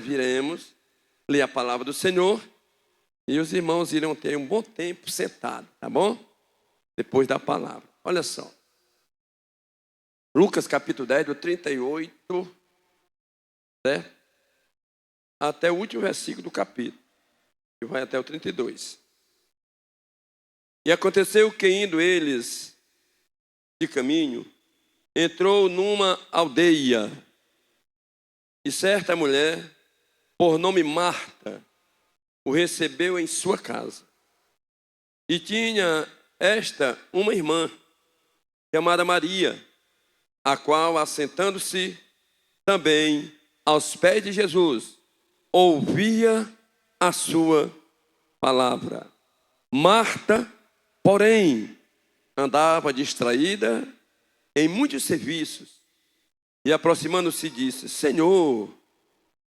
viremos ler a palavra do Senhor e os irmãos irão ter um bom tempo sentados, tá bom? Depois da palavra. Olha só. Lucas capítulo 10, do 38, certo? Até o último versículo do capítulo, que vai até o 32. E aconteceu que, indo eles de caminho, entrou numa aldeia, e certa mulher, por nome Marta, o recebeu em sua casa. E tinha esta uma irmã, chamada Maria, a qual, assentando-se também aos pés de Jesus, ouvia a sua palavra. Marta, porém, andava distraída em muitos serviços e, aproximando-se, disse: Senhor,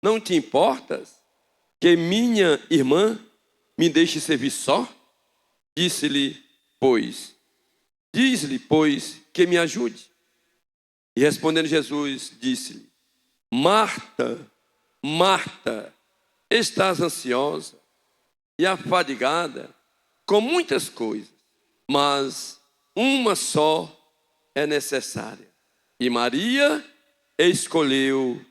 não te importas que minha irmã me deixe servir só? Diz-lhe, pois, que me ajude. E respondendo Jesus, disse-lhe: Marta, Marta, estás ansiosa e afadigada com muitas coisas, mas uma só é necessária. E Maria escolheu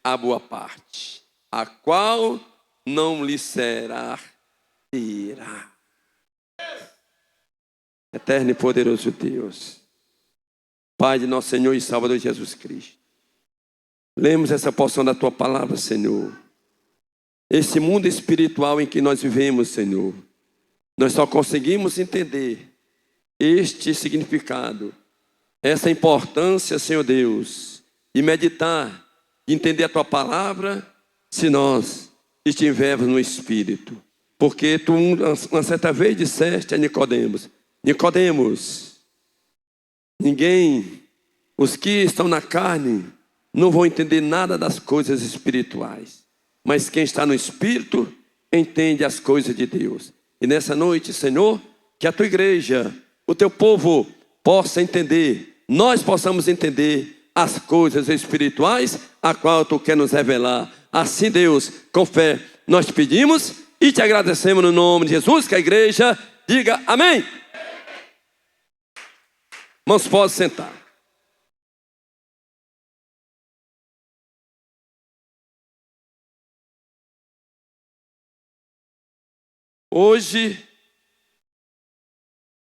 a boa parte, a qual não lhe será tirada. Eterno e poderoso Deus, Pai de nosso Senhor e Salvador Jesus Cristo, lemos essa porção da Tua palavra, Senhor. Esse mundo espiritual em que nós vivemos, Senhor, nós só conseguimos entender este significado, essa importância, Senhor Deus, de meditar, de entender a Tua palavra, se nós estivermos no Espírito. Porque Tu, uma certa vez, disseste a Nicodemos: Nicodemos, os que estão na carne, não vão entender nada das coisas espirituais. Mas quem está no Espírito, entende as coisas de Deus. E nessa noite, Senhor, que a Tua igreja, o Teu povo, possa entender, nós possamos entender as coisas espirituais, a qual Tu quer nos revelar. Assim, Deus, com fé, nós te pedimos e te agradecemos no nome de Jesus, que a igreja diga amém. Irmãos, pode sentar. Hoje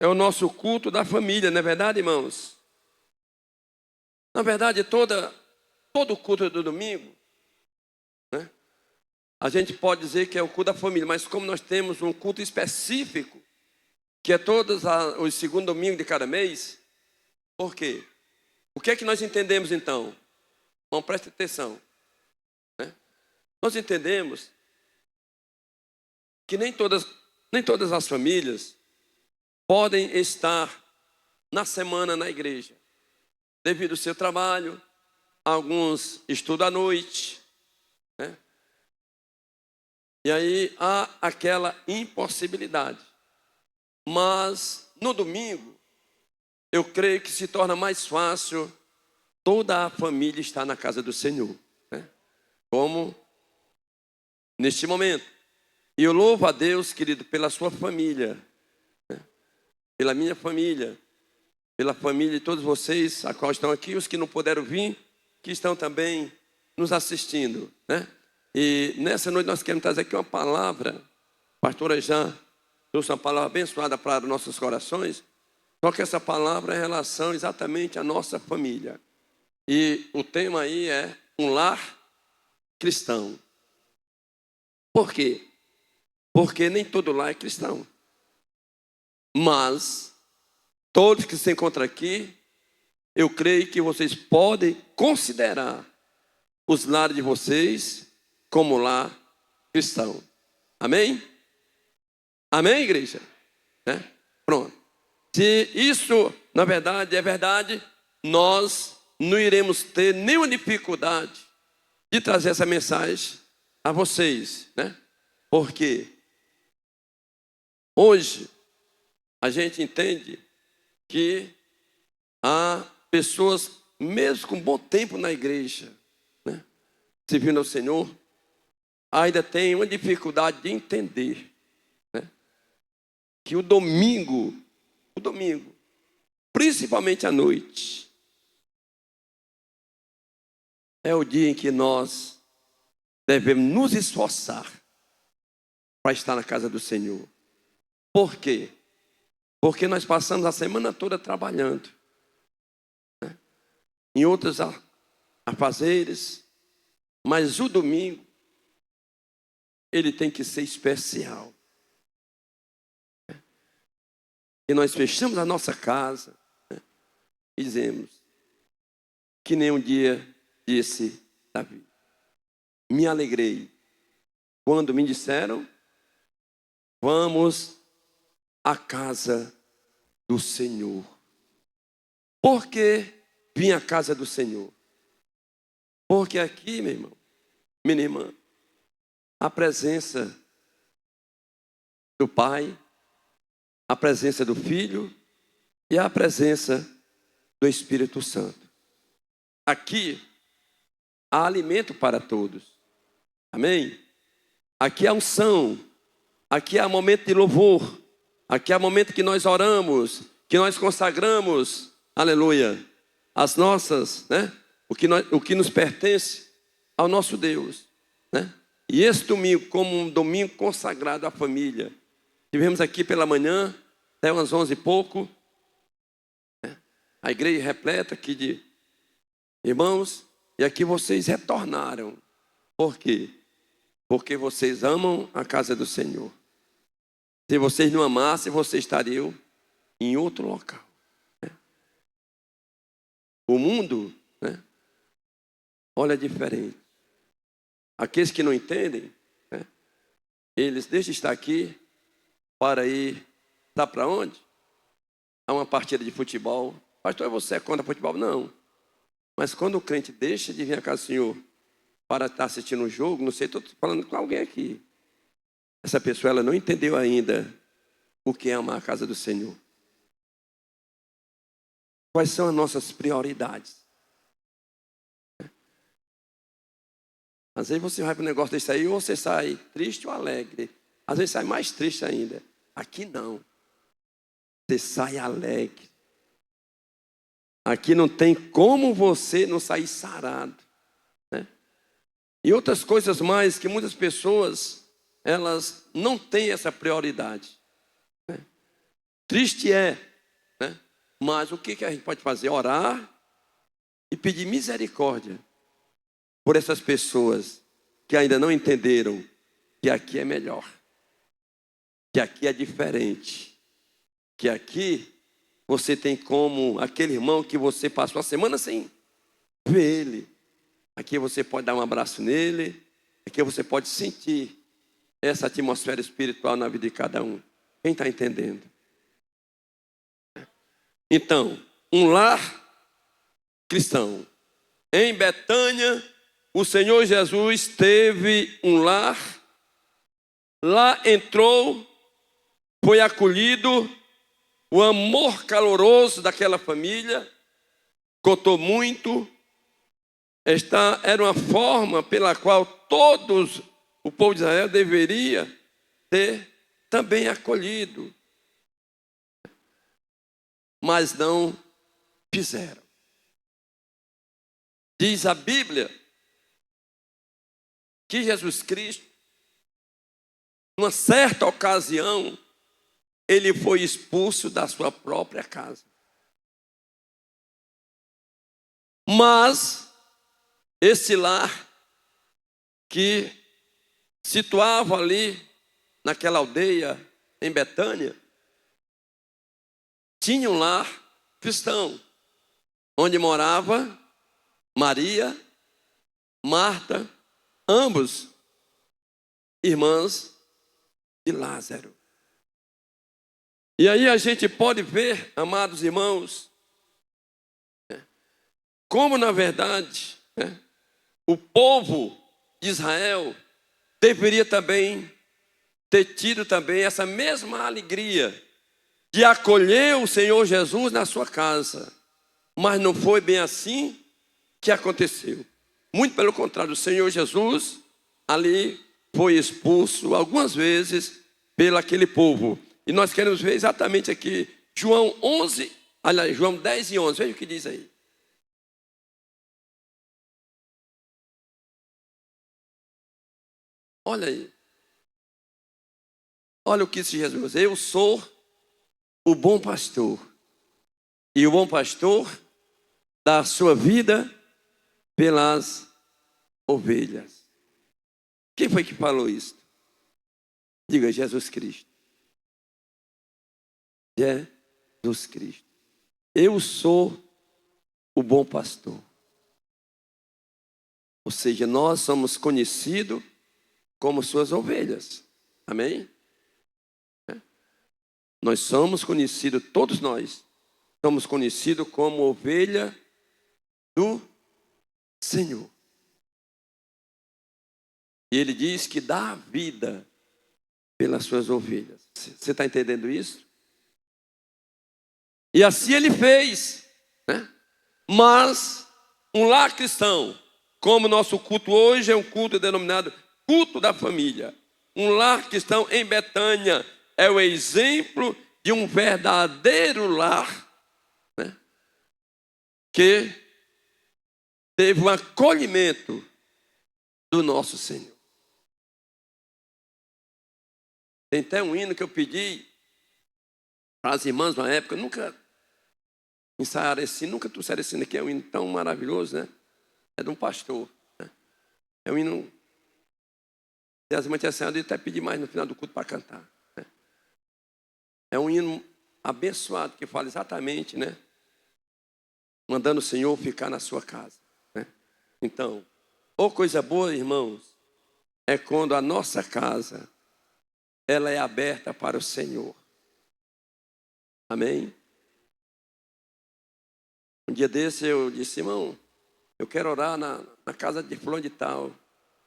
é o nosso culto da família, não é verdade, irmãos? Na verdade, todo culto do domingo, né, a gente pode dizer que é o culto da família, mas como nós temos um culto específico, que é todos os segundos domingos de cada mês, por quê? O que é que nós entendemos então? Bom, preste atenção. Né? Nós entendemos que nem todas as famílias podem estar na semana na igreja, devido ao seu trabalho. Alguns estudam à noite, né? E aí há aquela impossibilidade. Mas no domingo, eu creio que se torna mais fácil toda a família estar na casa do Senhor, né? Como neste momento. E eu louvo a Deus, querido, pela sua família, né? Pela minha família, pela família de todos vocês, a qual estão aqui, os que não puderam vir, que estão também nos assistindo, né? E nessa noite nós queremos trazer aqui uma palavra. A pastora já trouxe uma palavra abençoada para os nossos corações, só que essa palavra é em relação exatamente à nossa família. E o tema aí é um lar cristão. Por quê? Porque nem todo lar é cristão. Mas todos que se encontram aqui, eu creio que vocês podem considerar os lares de vocês como lar cristão. Amém? Amém, igreja? Né? Pronto. Se isso, na verdade, é verdade, nós não iremos ter nenhuma dificuldade de trazer essa mensagem a vocês, né? Porque hoje a gente entende que há pessoas, mesmo com bom tempo na igreja, né, servindo ao Senhor, ainda tem uma dificuldade de entender, né, que o domingo, principalmente à noite, é o dia em que nós devemos nos esforçar para estar na casa do Senhor. Por quê? Porque nós passamos a semana toda trabalhando, né, em outros afazeres, mas o domingo, ele tem que ser especial. E nós fechamos a nossa casa, né, e dizemos que nem um dia disse Davi: me alegrei quando me disseram, vamos à casa do Senhor. Por que vim à casa do Senhor? Porque aqui, meu irmão, minha irmã, a presença do Pai, a presença do Filho e a presença do Espírito Santo. Aqui há alimento para todos. Amém? Aqui há unção, aqui há momento de louvor, aqui há momento que nós oramos, que nós consagramos, aleluia, as nossas, né? O que nos pertence ao nosso Deus, né? E esse domingo, como um domingo consagrado à família, tivemos aqui pela manhã, até umas 11 e pouco, né? A igreja repleta aqui de irmãos, e aqui vocês retornaram. Por quê? Porque vocês amam a casa do Senhor. Se vocês não amassem, vocês estariam em outro local, né? O mundo, né, olha diferente. Aqueles que não entendem, né, eles deixam de estar aqui para ir, sabe para onde? A uma partida de futebol. Pastor, você é contra futebol? Não. Mas quando o crente deixa de vir à casa do Senhor para estar assistindo um jogo, não sei, estou falando com alguém aqui. Essa pessoa, ela não entendeu ainda o que é amar a casa do Senhor. Quais são as nossas prioridades? Às vezes você vai para um negócio desse aí, ou você sai triste ou alegre. Às vezes sai mais triste ainda. Aqui não. Você sai alegre. Aqui não tem como você não sair sarado, né? E outras coisas mais que muitas pessoas, elas não têm essa prioridade, né? Triste é, né? Mas o que a gente pode fazer? Orar e pedir misericórdia por essas pessoas que ainda não entenderam que aqui é melhor, que aqui é diferente, que aqui você tem como aquele irmão que você passou a semana sem ver ele. Aqui você pode dar um abraço nele. Aqui você pode sentir essa atmosfera espiritual na vida de cada um. Quem está entendendo? Então, um lar cristão. Em Betânia, o Senhor Jesus teve um lar. Lá entrou, foi acolhido. O amor caloroso daquela família contou muito. Esta era uma forma pela qual todos o povo de Israel deveria ter também acolhido. Mas não fizeram. Diz a Bíblia que Jesus Cristo, numa certa ocasião, ele foi expulso da sua própria casa. Mas esse lar que situava ali naquela aldeia em Betânia, tinha um lar cristão, onde morava Maria, Marta, ambos irmãs de Lázaro. E aí a gente pode ver, amados irmãos, como na verdade, o povo de Israel deveria também ter tido também essa mesma alegria de acolher o Senhor Jesus na sua casa. Mas não foi bem assim que aconteceu. Muito pelo contrário, o Senhor Jesus ali foi expulso algumas vezes pelo aquele povo. E nós queremos ver exatamente aqui, João 11, aliás, João 10 e 11, veja o que diz aí. Olha aí. Olha o que disse Jesus: eu sou o bom pastor. E o bom pastor dá a sua vida pelas ovelhas. Quem foi que falou isso? Diga: Jesus Cristo. Jesus Cristo. Eu sou o bom pastor. Ou seja, nós somos conhecidos como suas ovelhas. Amém? Nós somos conhecidos, todos nós, somos conhecidos como ovelha do Senhor. E Ele diz que dá a vida pelas suas ovelhas. Você está entendendo isso? E assim Ele fez, né? Mas um lar cristão, como nosso culto hoje é um culto denominado culto da família. Um lar cristão em Betânia é o exemplo de um verdadeiro lar, né, que teve um acolhimento do nosso Senhor. Tem até um hino que eu pedi para as irmãs na época, nunca ensaiaram esse hino, nunca trouxeram esse hino aqui, é um hino tão maravilhoso, né? É de um pastor, né? É um hino. E as irmãs tinham assim, eu até pedi mais no final do culto para cantar. Né? É um hino abençoado que fala exatamente, né? Mandando o Senhor ficar na sua casa. Né? Então, coisa boa, irmãos, é quando a nossa casa ela é aberta para o Senhor. Amém? Um dia desse eu disse: irmão, eu quero orar na casa de fulano de tal.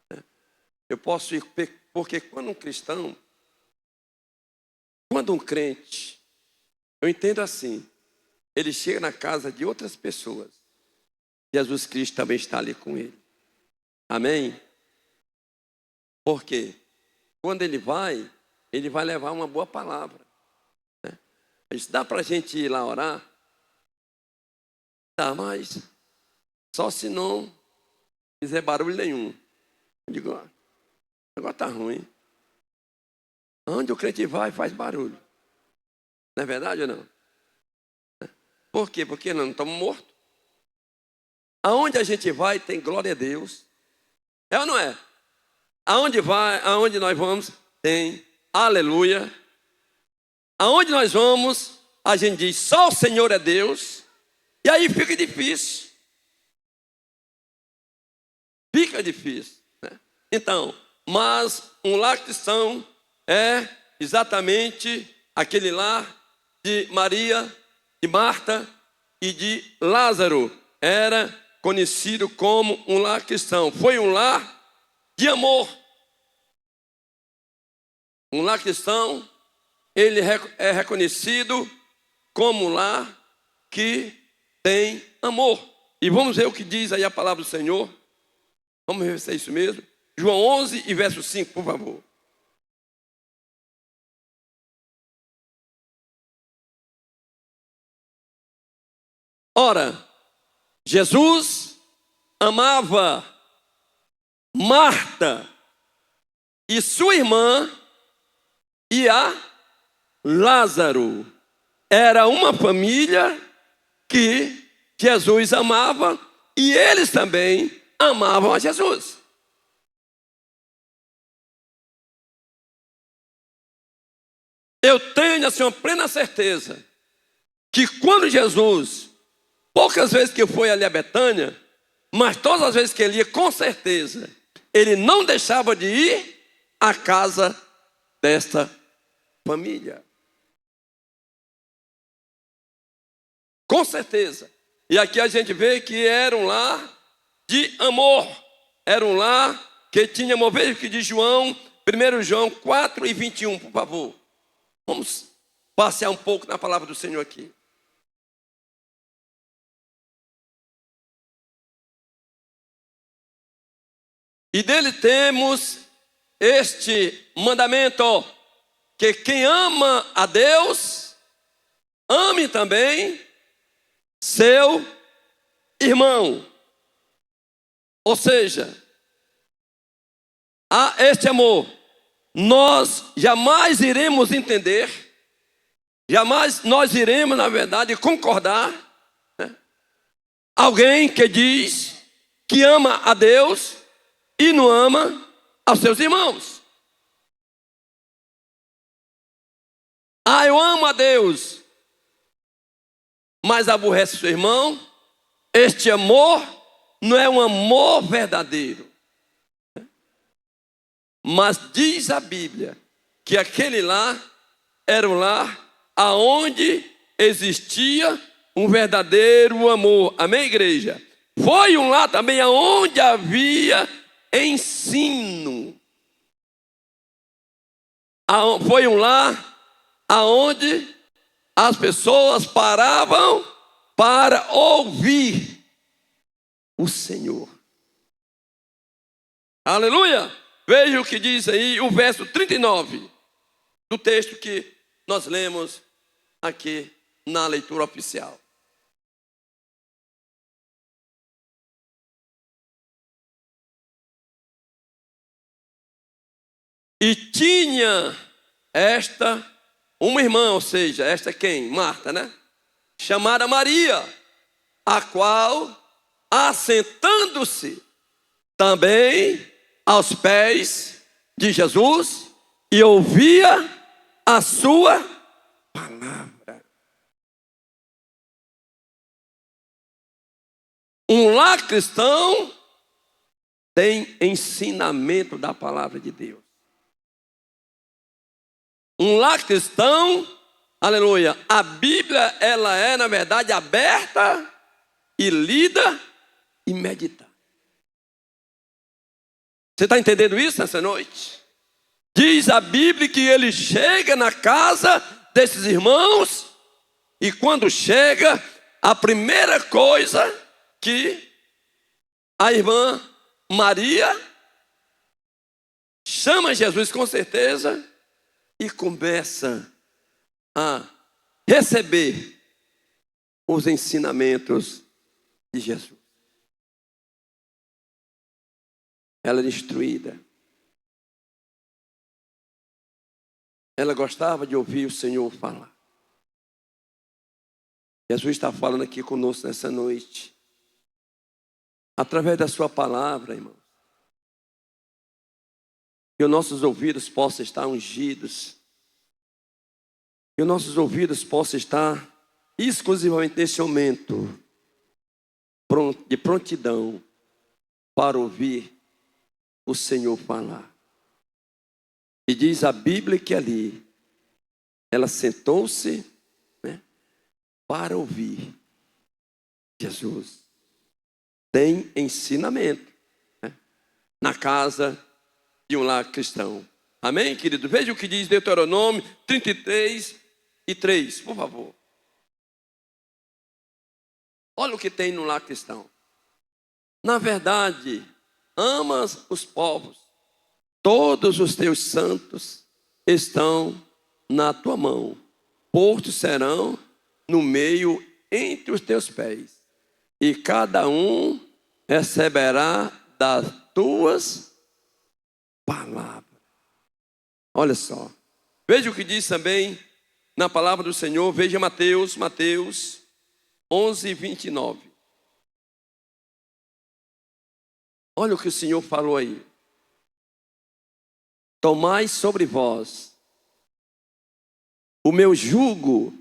Né? Eu posso ir, porque quando um crente, eu entendo assim, ele chega na casa de outras pessoas, Jesus Cristo também está ali com ele. Amém? Por quê? Quando ele vai levar uma boa palavra. Né? Isso dá para a gente ir lá orar? Dá, mas só se não fizer barulho nenhum. Eu digo: ó, o negócio está ruim. Onde o crente vai, faz barulho. Não é verdade ou não? Por quê? Porque nós não estamos mortos. Aonde a gente vai tem glória a Deus. É ou não é? Aonde nós vamos tem aleluia. Aonde nós vamos, a gente diz só o Senhor é Deus. E aí fica difícil. Fica difícil. Né? Então, mas um lar cristão é exatamente aquele lar de Maria, de Marta e de Lázaro. Era conhecido como um lar cristão. Foi um lar de amor. Um lar cristão, ele é reconhecido como um lar que tem amor. E vamos ver o que diz aí a palavra do Senhor. Vamos ver se é isso mesmo. João 11 e verso 5, por favor. Ora, Jesus amava Marta e sua irmã e a Lázaro. Era uma família que Jesus amava e eles também amavam a Jesus. Eu tenho assim uma plena certeza que quando Jesus, poucas vezes que foi ali a Betânia, mas todas as vezes que ele ia, com certeza, ele não deixava de ir à casa desta família. Com certeza. E aqui a gente vê que era um lar de amor. Era um lar que tinha amor. Veja o que diz João, 1 João 4 e 21, por favor. Vamos passear um pouco na palavra do Senhor aqui. E dele temos este mandamento, que quem ama a Deus, ame também seu irmão. Ou seja, a este amor, nós jamais iremos entender, jamais nós iremos, na verdade, concordar, né? Alguém que diz que ama a Deus e não ama aos seus irmãos. Ah, eu amo a Deus, mas aborrece seu irmão. Este amor não é um amor verdadeiro. Mas diz a Bíblia que aquele lá era um lar aonde existia um verdadeiro amor. Amém, igreja? Foi um lar também aonde havia ensino. Foi um lar aonde as pessoas paravam para ouvir o Senhor. Aleluia! Veja o que diz aí o verso 39 do texto que nós lemos aqui na leitura oficial. E tinha esta uma irmã, ou seja, esta quem? Marta, né? Chamada Maria, a qual, assentando-se também aos pés de Jesus, e ouvia a sua palavra. Um lar cristão tem ensinamento da palavra de Deus. Um lar cristão, aleluia, a Bíblia ela é na verdade aberta e lida e meditada. Você está entendendo isso nessa noite? Diz a Bíblia que ele chega na casa desses irmãos e quando chega, a primeira coisa que a irmã Maria chama Jesus com certeza e começa a receber os ensinamentos de Jesus. Ela era instruída. Ela gostava de ouvir o Senhor falar. Jesus está falando aqui conosco nessa noite. Através da sua palavra, irmão. Que os nossos ouvidos possam estar ungidos. Que os nossos ouvidos possam estar exclusivamente nesse momento de prontidão para ouvir o Senhor falar. E diz a Bíblia que ali ela sentou-se, né, para ouvir Jesus. Tem ensinamento, né, na casa de um lar cristão. Amém, querido? Veja o que diz Deuteronômio 33:3, por favor. Olha o que tem no lar cristão. Na verdade, amas os povos, todos os teus santos estão na tua mão, postos serão no meio entre os teus pés, e cada um receberá das tuas palavras. Olha só, veja o que diz também na palavra do Senhor, veja Mateus 11:29. Olha o que o Senhor falou aí. Tomai sobre vós o meu jugo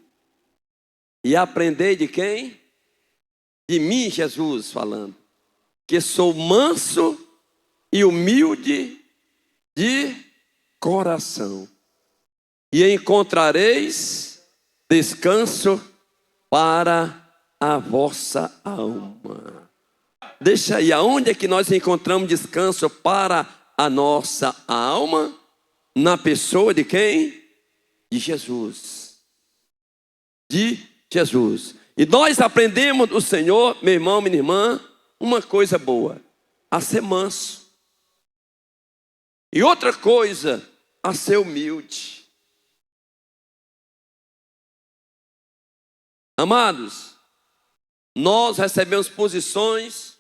e aprendei de quem? De mim, Jesus falando, que sou manso e humilde de coração, e encontrareis descanso para a vossa alma. Deixa aí, aonde é que nós encontramos descanso para a nossa alma? Na pessoa de quem? De Jesus. De Jesus. E nós aprendemos do Senhor, meu irmão, minha irmã, uma coisa boa: a ser manso E outra coisa, a ser humilde. Amados, nós recebemos posições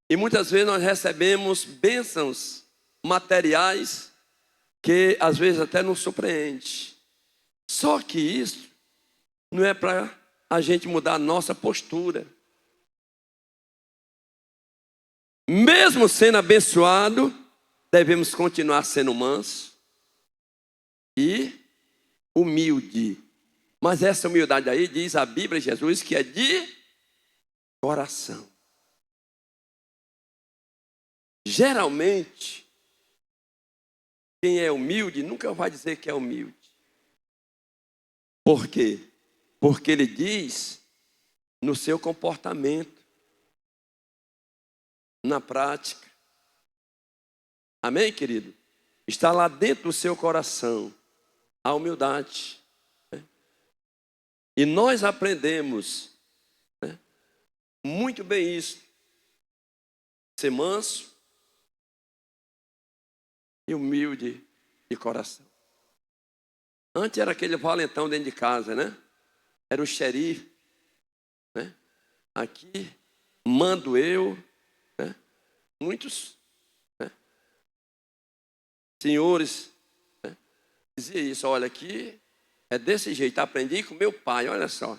e muitas vezes nós recebemos bênçãos materiais que às vezes até nos surpreende. Só que isso não é para a gente mudar a nossa postura. Mesmo sendo abençoado, devemos continuar sendo manso e humilde. Mas essa humildade aí, diz a Bíblia, Jesus, que é de coração. Geralmente, quem é humilde nunca vai dizer que é humilde. Por quê? Porque ele diz no seu comportamento, na prática. Amém, querido? Está lá dentro do seu coração a humildade. E nós aprendemos muito bem isso. Ser manso e humilde de coração. Antes era aquele valentão dentro de casa, né? Era o xerife, né? Aqui mando eu, né? Muitos, né? Senhores, né? Dizia isso, olha aqui é desse jeito, aprendi com meu pai, olha só.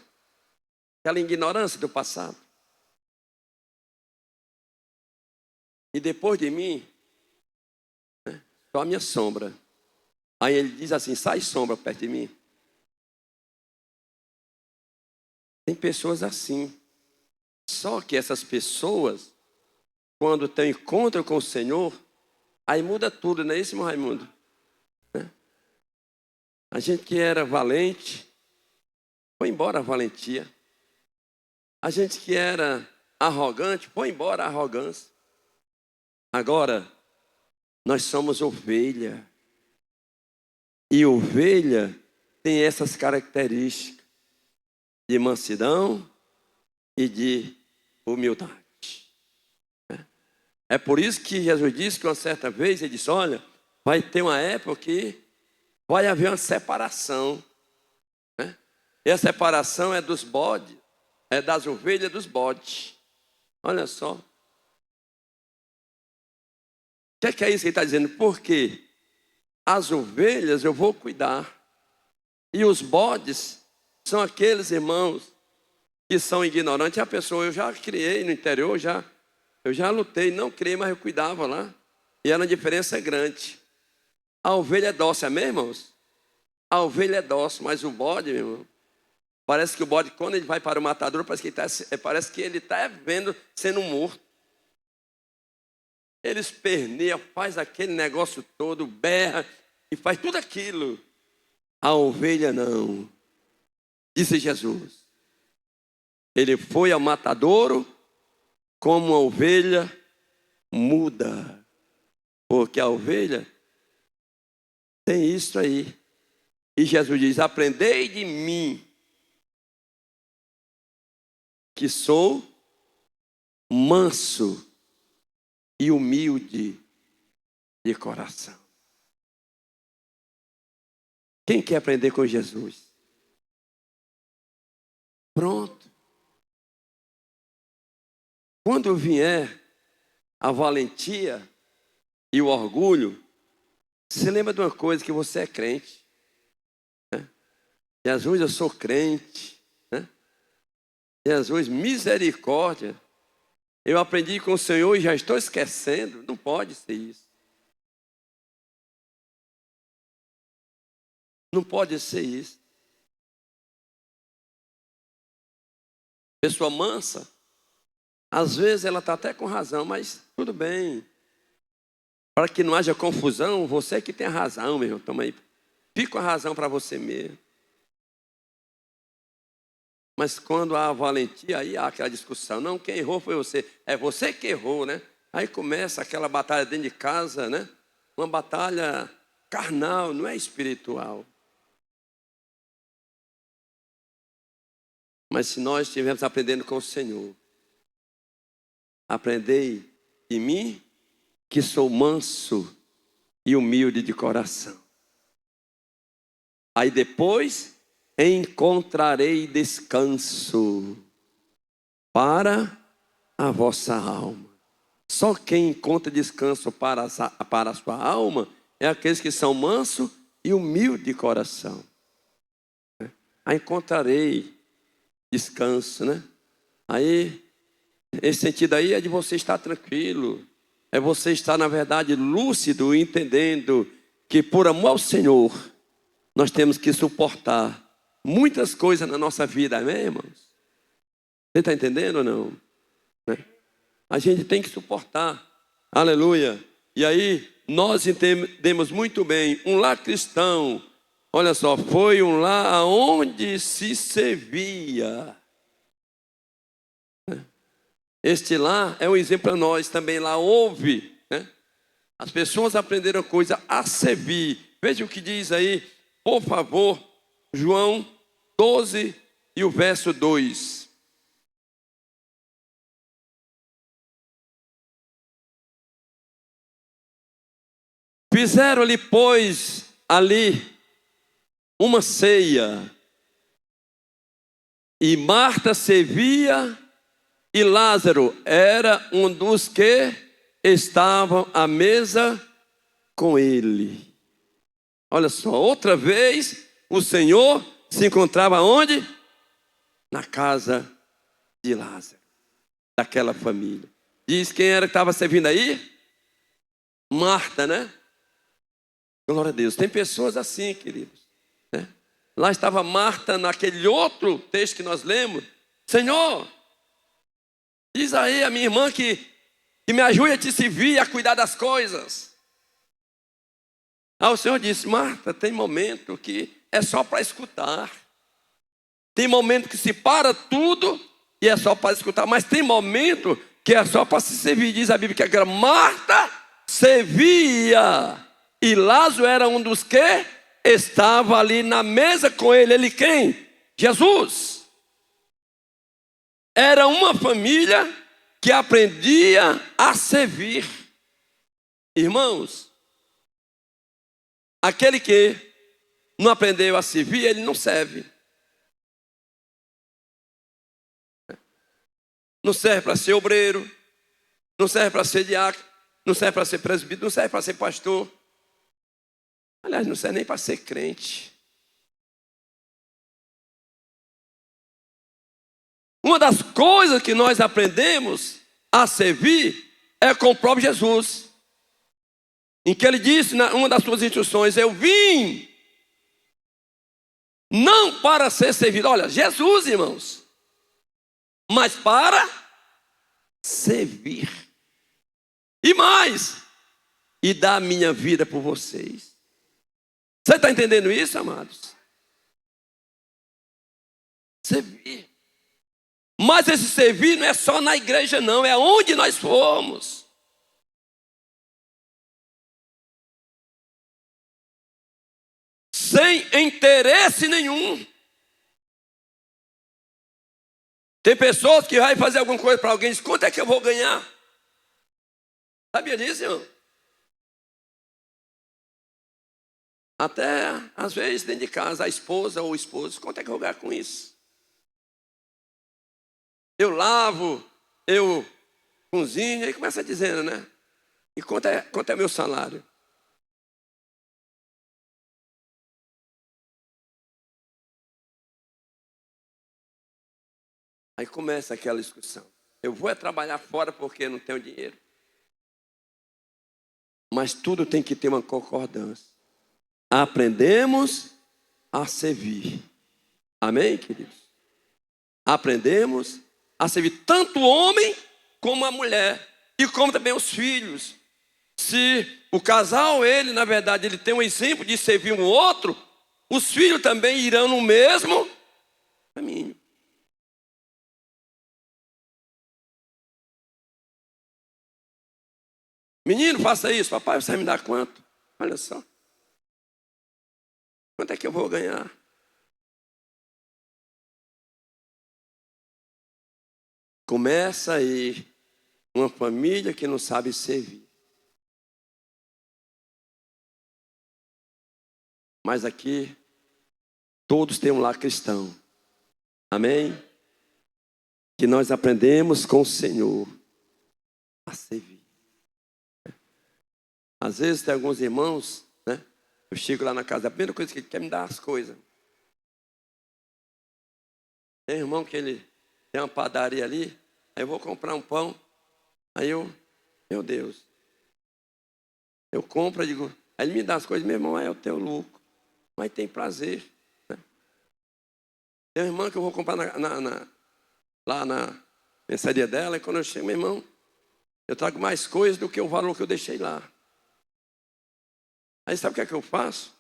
Aquela ignorância do passado. E depois de mim, né? Só a minha sombra. Aí ele diz assim, sai sombra perto de mim. Tem pessoas assim. Só que essas pessoas, quando têm encontro com o Senhor, aí muda tudo, não é isso, meu Raimundo? Né? A gente que era valente, foi embora a valentia. A gente que era arrogante, foi embora a arrogância. Agora, nós somos ovelha. E ovelha tem essas características de mansidão e de humildade. É por isso que Jesus disse que uma certa vez, ele disse, olha, vai ter uma época que vai haver uma separação. Né? E a separação é dos bodes, é das ovelhas dos bodes. Olha só. O que é isso que ele está dizendo? Porque as ovelhas eu vou cuidar. E os bodes são aqueles irmãos que são ignorantes. A pessoa, eu já criei no interior, eu já lutei, não criei, mas eu cuidava lá. E a diferença é grande. A ovelha é dócil, amém, irmãos? A ovelha é dócil, mas o bode, meu irmão, parece que o bode, quando ele vai para o matador, parece que ele está vendo sendo morto. Ele esperneia, faz aquele negócio todo, berra e faz tudo aquilo. A ovelha não. Disse Jesus. Ele foi ao matadouro como uma ovelha muda. Porque a ovelha tem isso aí. E Jesus diz, aprendei de mim, que sou manso e humilde de coração. Quem quer aprender com Jesus? Pronto. Quando vier a valentia e o orgulho, se lembra de uma coisa, que você é crente. Né? Jesus, eu sou crente. Né? Jesus, misericórdia. Eu aprendi com o Senhor e já estou esquecendo. Não pode ser isso. Não pode ser isso. Pessoa mansa, às vezes ela está até com razão, mas tudo bem. Para que não haja confusão, você que tem a razão, meu irmão. Toma aí. Fica com a razão para você mesmo. Mas quando há valentia, aí há aquela discussão. Não, quem errou foi você. É você que errou, né? Aí começa aquela batalha dentro de casa, né? Uma batalha carnal, não é espiritual. Mas se nós estivermos aprendendo com o Senhor, aprendei de mim, que sou manso e humilde de coração. Aí depois encontrarei descanso para a vossa alma. Só quem encontra descanso para a sua alma é aqueles que são mansos e humildes de coração. Aí encontrarei descanso, né? Aí, esse sentido aí é de você estar tranquilo. É você estar, na verdade, lúcido, entendendo que por amor ao Senhor, nós temos que suportar muitas coisas na nossa vida, amém, irmãos? Você está entendendo ou não? Né? A gente tem que suportar, aleluia. E aí, nós entendemos muito bem, um lar cristão, olha só, foi um lar onde se servia. Este lar é um exemplo para nós também, lá houve, né? As pessoas aprenderam coisa a servir. Veja o que diz aí, por favor, João 12 e o verso 2. Fizeram-lhe, pois, ali uma ceia, e Marta servia, e Lázaro era um dos que estavam à mesa com ele. Olha só, outra vez o Senhor se encontrava onde? Na casa de Lázaro, daquela família. Diz quem era que estava servindo aí? Marta, né? Glória a Deus. Tem pessoas assim, queridos, né? Lá estava Marta naquele outro texto que nós lemos. Senhor, diz aí a minha irmã que me ajude a te servir, a cuidar das coisas. Aí o Senhor disse, Marta, tem momento que é só para escutar. Tem momento que se para tudo e é só para escutar. Mas tem momento que é só para se servir. Diz a Bíblia que agora Marta servia. E Lázaro era um dos que estava ali na mesa com ele. Ele quem? Jesus. Era uma família que aprendia a servir. Irmãos, aquele que não aprendeu a servir, ele não serve. Não serve para ser obreiro, não serve para ser diácono, não serve para ser presbítero, não serve para ser pastor. Aliás, não serve nem para ser crente. Uma das coisas que nós aprendemos a servir é com o próprio Jesus. Em que ele disse, uma das suas instruções, eu vim não para ser servido. Olha, Jesus, irmãos, mas para servir. E mais, e dar a minha vida por vocês. Você está entendendo isso, amados? Servir. Mas esse servir não é só na igreja, não, é onde nós formos. Sem interesse nenhum. Tem pessoas que vai fazer alguma coisa para alguém e diz, quanto é que eu vou ganhar? Sabia disso, irmão? Até, às vezes, dentro de casa, a esposa ou o esposo, quanto é que eu vou ganhar com isso? Eu lavo, eu cozinho, aí começa dizendo, né? E quanto é meu salário? Aí começa aquela discussão. Eu vou trabalhar fora porque não tenho dinheiro. Mas tudo tem que ter uma concordância. Aprendemos a servir. Amém, queridos? Aprendemos a servir tanto o homem como a mulher. E como também os filhos. Se o casal, ele, na verdade, ele tem um exemplo de servir um outro, os filhos também irão no mesmo caminho. Menino, faça isso. Papai, você vai me dar quanto? Olha só. Quanto é que eu vou ganhar? Começa aí uma família que não sabe servir. Mas aqui, todos têm um lar cristão. Amém? Que nós aprendemos com o Senhor a servir. Às vezes tem alguns irmãos, né? Eu chego lá na casa, a primeira coisa que ele quer me dar as coisas. Tem irmão que ele tem uma padaria ali, aí eu vou comprar um pão, aí meu Deus, eu compro, eu digo, aí ele me dá as coisas, meu irmão, é o teu lucro, mas tem prazer. Né? Tem uma irmã que eu vou comprar lá na mensaria dela, e quando eu chego, meu irmão, eu trago mais coisas do que o valor que eu deixei lá. Aí sabe o que é que eu faço?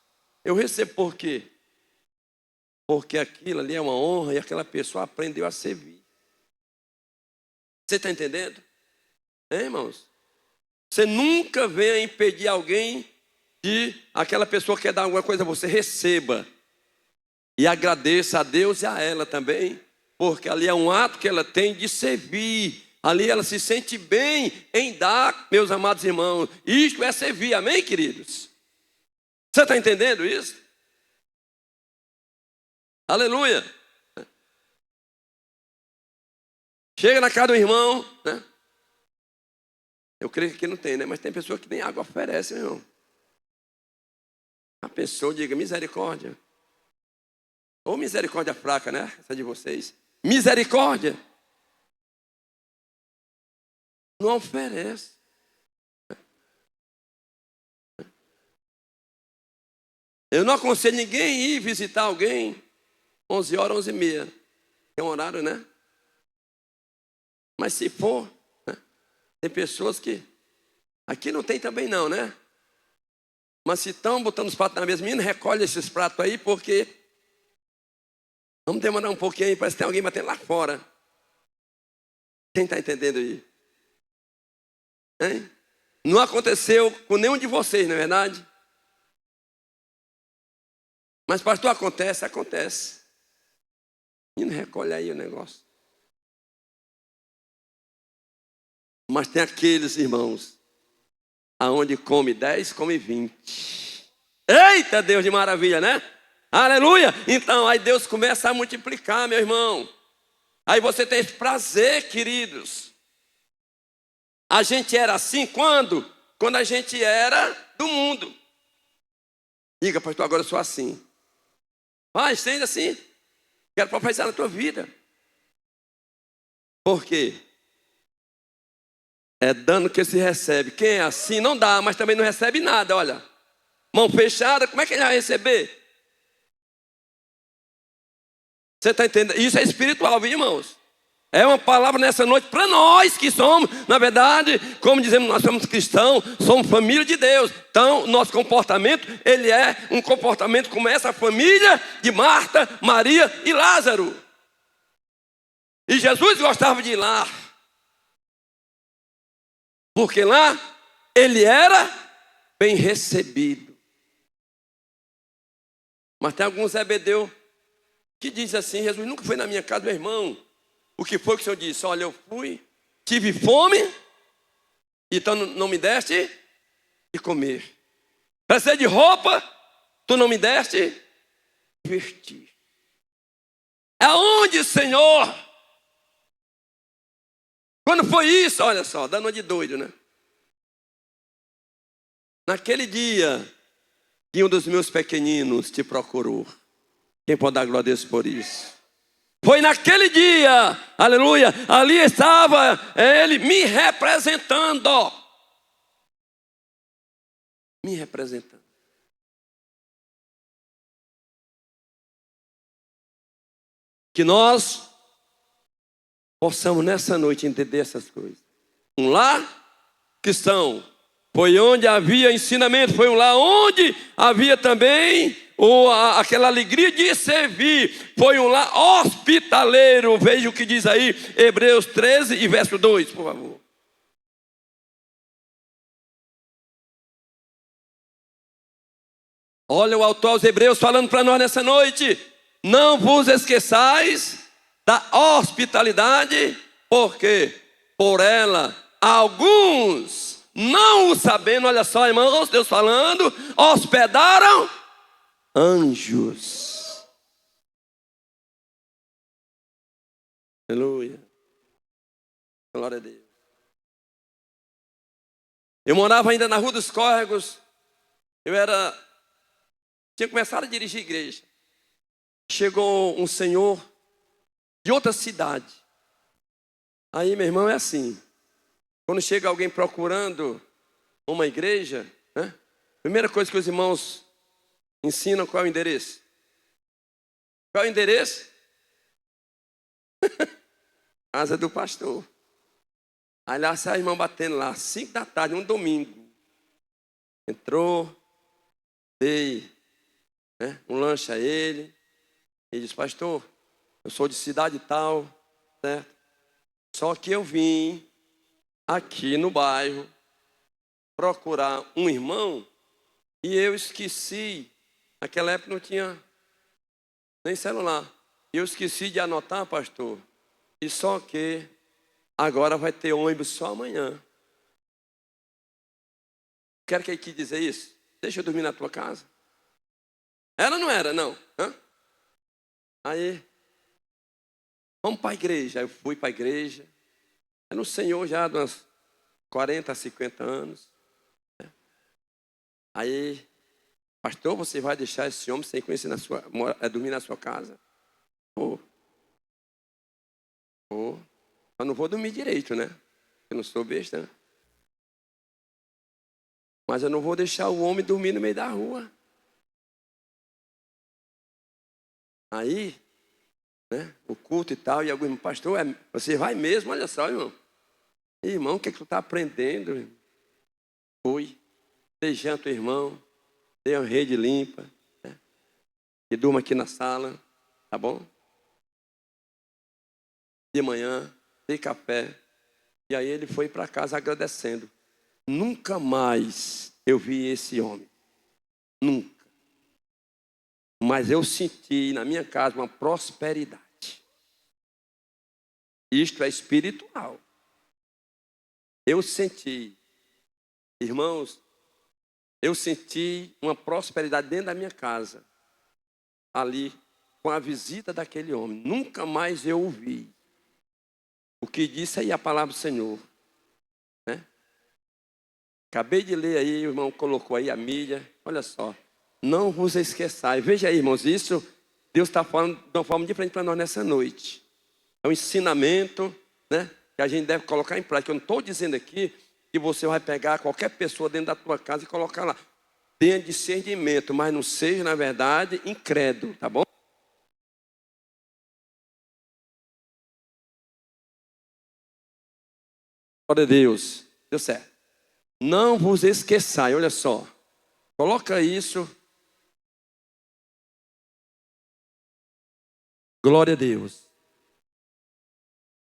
Eu recebo por quê? Porque aquilo ali é uma honra e aquela pessoa aprendeu a servir. Você está entendendo? Irmãos? Você nunca venha impedir alguém de aquela pessoa que quer dar alguma coisa a você, receba. E agradeça a Deus e a ela também, porque ali é um ato que ela tem de servir. Ali ela se sente bem em dar, meus amados irmãos. Isto é servir, amém, queridos? Você está entendendo isso? Aleluia. Chega na casa do irmão, né? Eu creio que aqui não tem, né? Mas tem pessoa que nem água oferece, meu irmão. A pessoa diga misericórdia. Ou misericórdia fraca, né? Essa de vocês. Misericórdia. Não oferece. Eu não aconselho ninguém ir visitar alguém 11 horas, 11h30. É um horário, né? Mas se for, né? Tem pessoas que... Aqui não tem também não, né? Mas se estão botando os pratos na mesa, menino, recolhe esses pratos aí, porque... Vamos demorar um pouquinho aí, parece que tem alguém batendo lá fora. Quem está entendendo aí? Hein? Não aconteceu com nenhum de vocês, não é verdade? Mas pastor, acontece. Menino, recolhe aí o negócio. Mas tem aqueles irmãos, aonde come 10, come 20. Eita, Deus de maravilha, né? Aleluia! Então, aí Deus começa a multiplicar, meu irmão. Aí você tem esse prazer, queridos. A gente era assim quando? Quando a gente era do mundo. Diga, pastor, agora eu sou assim. Vai, sendo assim. Quero profetizar na tua vida. Por quê? É dando que se recebe. Quem é assim não dá, mas também não recebe nada, olha. Mão fechada, como é que ele vai receber? Você está entendendo? Isso é espiritual, viu, irmãos? É uma palavra nessa noite para nós que somos, na verdade, como dizemos, nós somos cristãos, somos família de Deus. Então, nosso comportamento, ele é um comportamento como essa família de Marta, Maria e Lázaro. E Jesus gostava de ir lá. Porque lá, ele era bem recebido. Mas tem alguns Zebedeu que dizem assim, Jesus nunca foi na minha casa, meu irmão. O que foi que o Senhor disse? Olha, eu fui, tive fome, então não me deste de comer. Precisei de roupa, tu não me deste vestir. Aonde, Senhor? Quando foi isso? Olha só, dando uma de doido, né? Naquele dia, que um dos meus pequeninos te procurou. Quem pode dar glória a Deus por isso? Foi naquele dia, aleluia, ali estava ele me representando. Me representando. Que nós possamos nessa noite entender essas coisas. Um lar cristão foi onde havia ensinamento, foi um lar onde havia também aquela alegria de servir, foi um lar hospitaleiro. Veja o que diz aí, Hebreus 13 e verso 2, por favor. Olha o autor aos Hebreus falando para nós nessa noite: não vos esqueçais da hospitalidade, porque por ela alguns, não o sabendo, olha só, irmãos, Deus falando, hospedaram anjos. Aleluia. Glória a Deus. Eu morava ainda na Rua dos Córregos. Tinha começado a dirigir igreja. Chegou um senhor de outra cidade. Aí, meu irmão, é assim. Quando chega alguém procurando uma igreja, né? Primeira coisa que os irmãos ensinam, qual é o endereço? Qual é o endereço? Casa do pastor. Aí lá sai a irmã batendo lá, 5 da tarde, um domingo. Entrou, dei, né, um lanche a ele. Ele disse: pastor, eu sou de cidade tal, certo? Só que eu vim aqui no bairro procurar um irmão e eu esqueci. Naquela época não tinha nem celular. Eu esqueci de anotar, pastor. E só que agora vai ter ônibus só amanhã. Quer que ele quis dizer isso? Deixa eu dormir na tua casa. Era ou não era? Não. Hã? Aí, vamos para a igreja. Aí eu fui para a igreja. Era um senhor já de uns 40, 50 anos. Aí, pastor, você vai deixar esse homem sem conhecer dormir na sua casa? Vou. Eu não vou dormir direito, né? Eu não sou besta, né? Mas eu não vou deixar o homem dormir no meio da rua. Aí, né, o culto e tal, e algum irmão: pastor, você vai mesmo? Olha só, irmão. Irmão, o que é que tu está aprendendo? Fui. Dei janta, irmão. Dei uma rede limpa. Né? E durma aqui na sala. Tá bom? De manhã, dei café. E aí ele foi para casa agradecendo. Nunca mais eu vi esse homem. Nunca. Mas eu senti na minha casa uma prosperidade. Isto é espiritual. Eu senti, irmãos, eu senti uma prosperidade dentro da minha casa. Ali, com a visita daquele homem. Nunca mais eu ouvi. O que disse aí a palavra do Senhor. Né? Acabei de ler aí, o irmão colocou aí a milha. Olha só. Não vos esqueçais. Veja aí, irmãos, isso Deus está falando de uma forma diferente para nós nessa noite. É um ensinamento, né, que a gente deve colocar em prática. Eu não estou dizendo aqui que você vai pegar qualquer pessoa dentro da tua casa e colocar lá. Tenha discernimento, mas não seja, na verdade, incrédulo, tá bom? Glória a Deus. Deu certo. Não vos esqueçais, olha só. Coloca isso. Glória a Deus.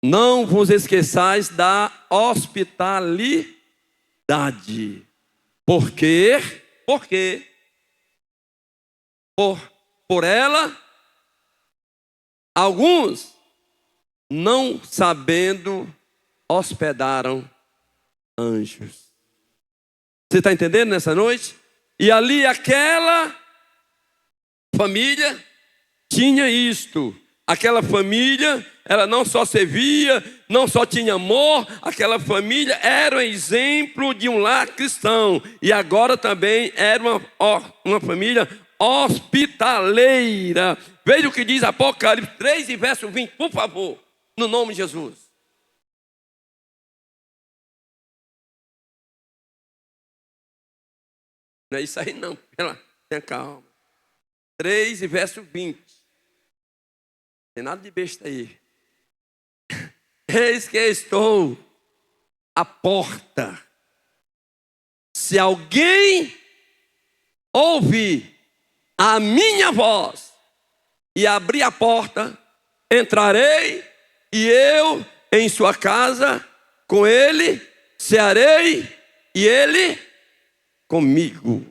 Não vos esqueçais da hospitalidade. Por quê? Porque por ela, alguns, não sabendo, hospedaram anjos. Você está entendendo nessa noite? E ali aquela família tinha isto. Aquela família, ela não só servia, não só tinha amor, aquela família era um exemplo de um lar cristão. E agora também era uma família hospitaleira. Veja o que diz Apocalipse 3 e verso 20, por favor, no nome de Jesus. Não é isso aí não, tenha calma. 3 e verso 20. Tem nada de besta aí. Eis que estou à porta. Se alguém ouvir a minha voz e abrir a porta, entrarei e eu em sua casa, com ele, cearei e ele comigo.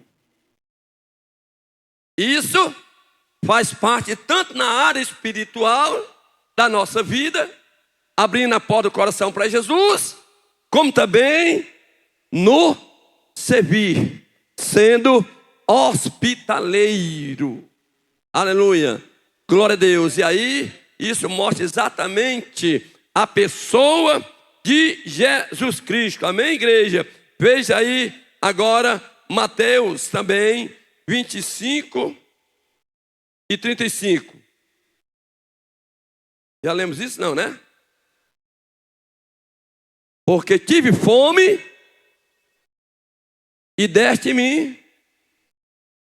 Isso faz parte tanto na área espiritual da nossa vida, abrindo a porta do coração para Jesus, como também no servir, sendo hospitaleiro. Aleluia. Glória a Deus. E aí, isso mostra exatamente a pessoa de Jesus Cristo. Amém, igreja? Veja aí agora Mateus também, 25 e 35. Já lemos isso? Não, né? Porque tive fome e deste-me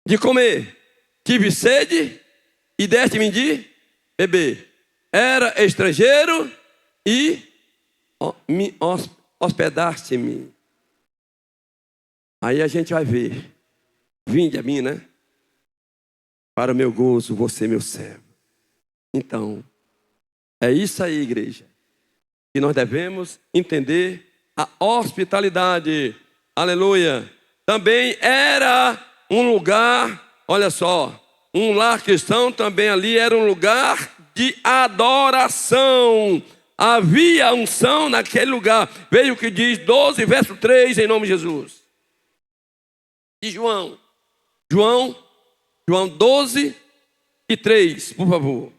de comer. Tive sede e deste-me de beber. Era estrangeiro e me hospedaste-me. Aí a gente vai ver. Vinde a mim, né? Para o meu gozo, você meu servo. Então, é isso aí, igreja, que nós devemos entender a hospitalidade. Aleluia. Também era um lugar, olha só, um lar cristão também ali era um lugar de adoração. Havia unção naquele lugar. Veja o que diz 12, verso 3, em nome de Jesus. De João 12 e 3, por favor.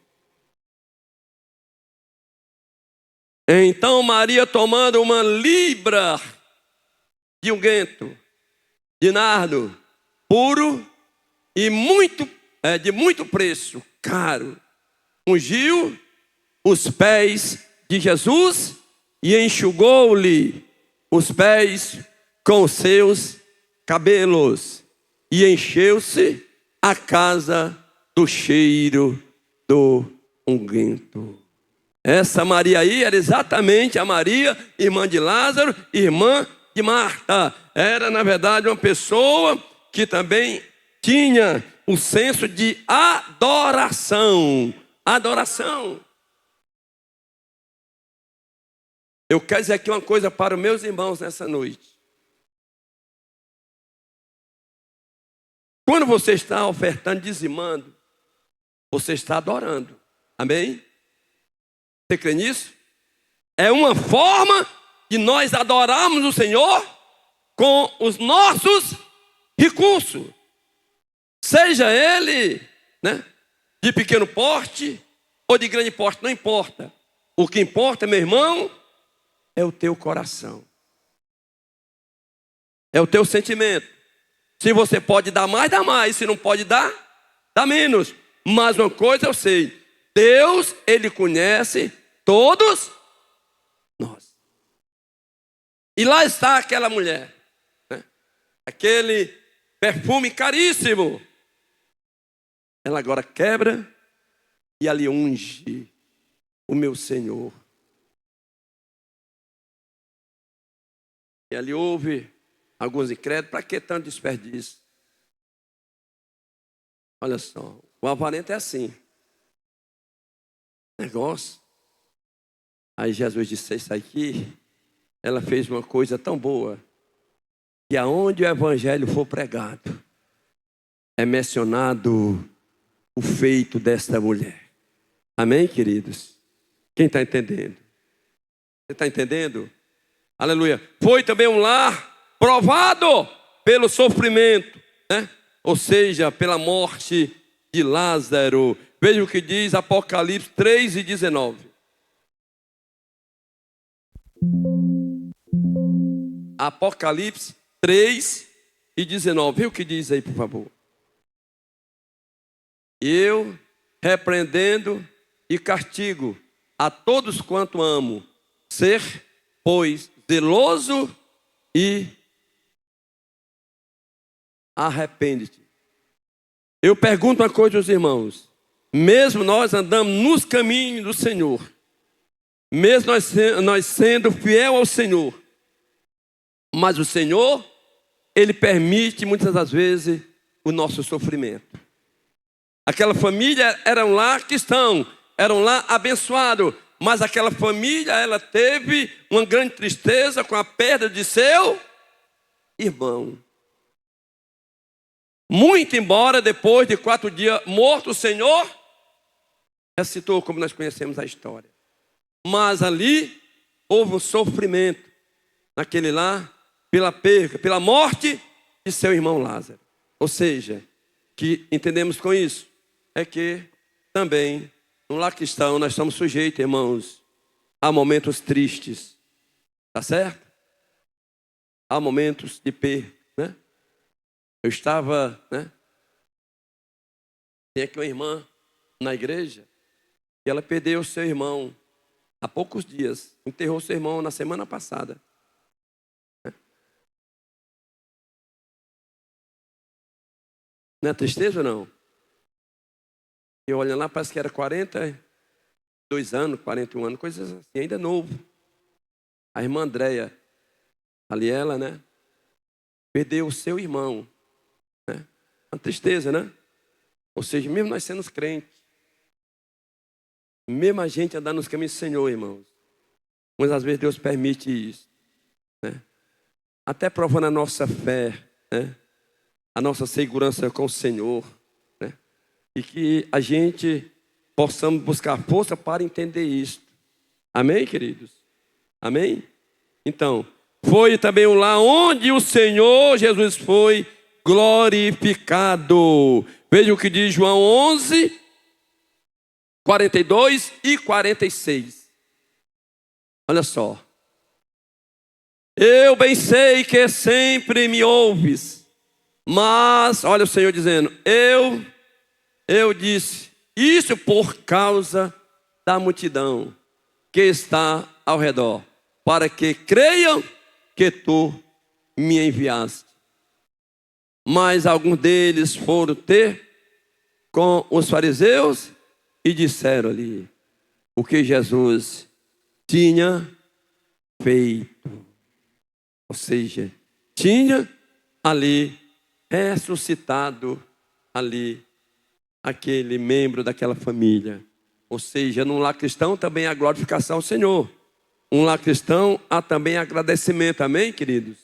Então Maria, tomando uma libra de unguento, de nardo, puro e de muito preço, caro, ungiu os pés de Jesus e enxugou-lhe os pés com os seus cabelos. E encheu-se a casa do cheiro do unguento. Essa Maria aí era exatamente a Maria, irmã de Lázaro, irmã de Marta. Era, na verdade, uma pessoa que também tinha o senso de adoração. Adoração. Eu quero dizer aqui uma coisa para os meus irmãos nessa noite. Quando você está ofertando, dizimando, você está adorando. Amém? Você crê nisso? É uma forma de nós adorarmos o Senhor com os nossos recursos. Seja ele, né, de pequeno porte ou de grande porte, não importa. O que importa, meu irmão, é o teu coração. É o teu sentimento. Se você pode dar mais, dá mais. Se não pode dar, dá menos. Mas uma coisa eu sei. Deus, Ele conhece todos nós. E lá está aquela mulher, né? Aquele perfume caríssimo. Ela agora quebra e ali unge o meu Senhor. E ali houve alguns incrédulos. Para que tanto desperdício? Olha só, o avarento é assim. Negócio. Aí Jesus disse, isso aqui, ela fez uma coisa tão boa, que aonde o evangelho for pregado, é mencionado o feito desta mulher. Amém, queridos? Quem está entendendo? Você está entendendo? Aleluia. Foi também um lar provado pelo sofrimento, né? Ou seja, pela morte de Lázaro. Veja o que diz Apocalipse 3 e 19. Apocalipse 3 e 19. Vê o que diz aí, por favor. Eu repreendendo e castigo a todos quanto amo, ser, pois, zeloso e arrepende-te. Eu pergunto uma coisa aos irmãos. Mesmo nós andamos nos caminhos do Senhor, mesmo nós sendo fiel ao Senhor, mas o Senhor, Ele permite muitas das vezes o nosso sofrimento. Aquela família era um lar cristão, era um lar abençoado, mas aquela família, ela teve uma grande tristeza com a perda de seu irmão. Muito embora depois de 4 dias morto, o Senhor ressuscitou, como nós conhecemos a história. Mas ali houve um sofrimento naquele lar, pela perda, pela morte de seu irmão Lázaro. Ou seja, que entendemos com isso é que também no lar cristão nós estamos sujeitos, irmãos, a momentos tristes, tá certo? Há momentos de perda, né? Eu estava, né? Tem aqui uma irmã na igreja e ela perdeu seu irmão há poucos dias. Enterrou seu irmão na semana passada. Não é tristeza ou não? Eu olhando lá, parece que era 42 anos, 41 anos, coisas assim, ainda novo. A irmã Andréia, ali ela, né? Perdeu o seu irmão, né? Uma tristeza, né? Ou seja, mesmo nós sendo crentes, mesmo a gente andar nos caminhos do Senhor, irmãos, muitas vezes Deus permite isso, né? Até provando a nossa fé, né? A nossa segurança com o Senhor, né? E que a gente possamos buscar força para entender isso. Amém, queridos? Amém? Então, foi também um lar onde o Senhor Jesus foi glorificado. Veja o que diz João 11, 42 e 46. Olha só. Eu bem sei que sempre me ouves, mas, olha o Senhor dizendo, eu disse isso por causa da multidão que está ao redor, para que creiam que tu me enviaste. Mas alguns deles foram ter com os fariseus e disseram-lhe o que Jesus tinha feito. Ou seja, tinha ali ressuscitado ali aquele membro daquela família. Ou seja, num lar cristão também há glorificação ao Senhor. Um lar cristão há também agradecimento. Amém, queridos?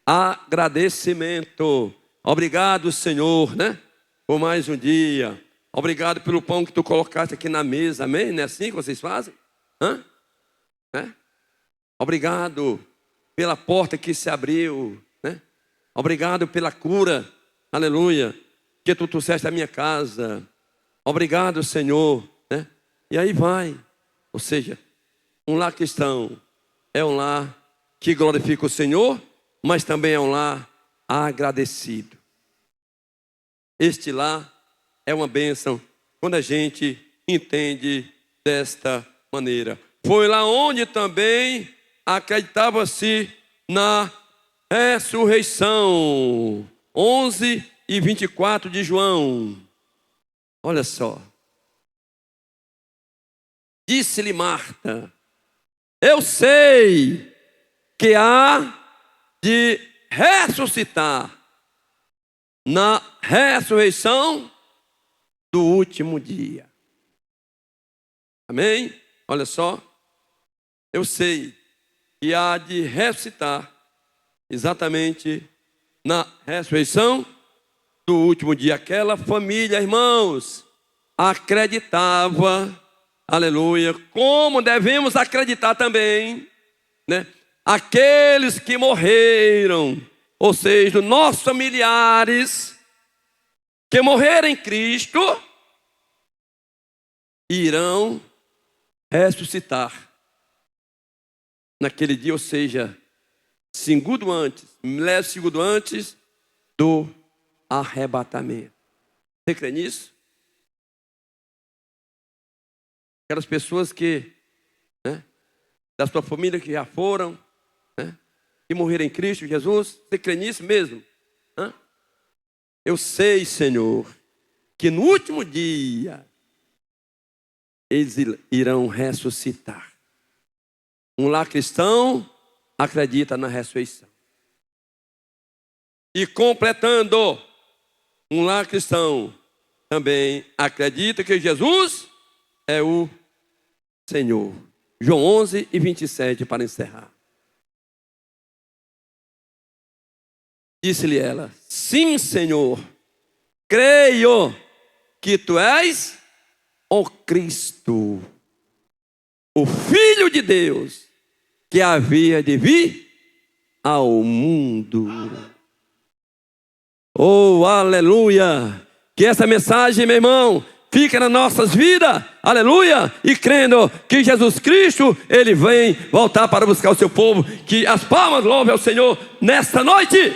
Agradecimento. Obrigado, Senhor, né? Por mais um dia. Obrigado pelo pão que tu colocaste aqui na mesa. Amém? Não é assim que vocês fazem? Hã? É? Obrigado pela porta que se abriu, né? Obrigado pela cura. Aleluia. Que tu trouxeste à minha casa. Obrigado, Senhor, né? E aí vai. Ou seja, um lar cristão é um lar que glorifica o Senhor, mas também é um lar agradecido. Este lar é uma bênção quando a gente entende desta maneira. Foi lá onde também acreditava-se na ressurreição. 11 e 24 de João. Olha só. Disse-lhe Marta, eu sei que há de ressuscitar na ressurreição do último dia. Amém? Olha só. Eu sei que há de ressuscitar exatamente na ressurreição do último dia. Aquela família, irmãos, acreditava, aleluia, como devemos acreditar também, né? Aqueles que morreram, ou seja, nossos familiares que morreram em Cristo, irão ressuscitar naquele dia, ou seja, milésimo segundo antes do arrebatamento. Você crê nisso? Aquelas pessoas que, né, da sua família que já foram, né, que morreram em Cristo Jesus, você crê nisso mesmo? Hã? Eu sei, Senhor, que no último dia eles irão ressuscitar. Um lar cristão acredita na ressurreição. E completando, um lar cristão também acredita que Jesus é o Senhor. João 11 e 27 para encerrar. Disse-lhe ela, sim, Senhor, creio que tu és o Cristo, o Filho de Deus, que havia de vir ao mundo. Oh, aleluia! Que essa mensagem, meu irmão, fica nas nossas vidas, aleluia! E crendo que Jesus Cristo, Ele vem voltar para buscar o seu povo. Que as palmas louvem ao Senhor nesta noite.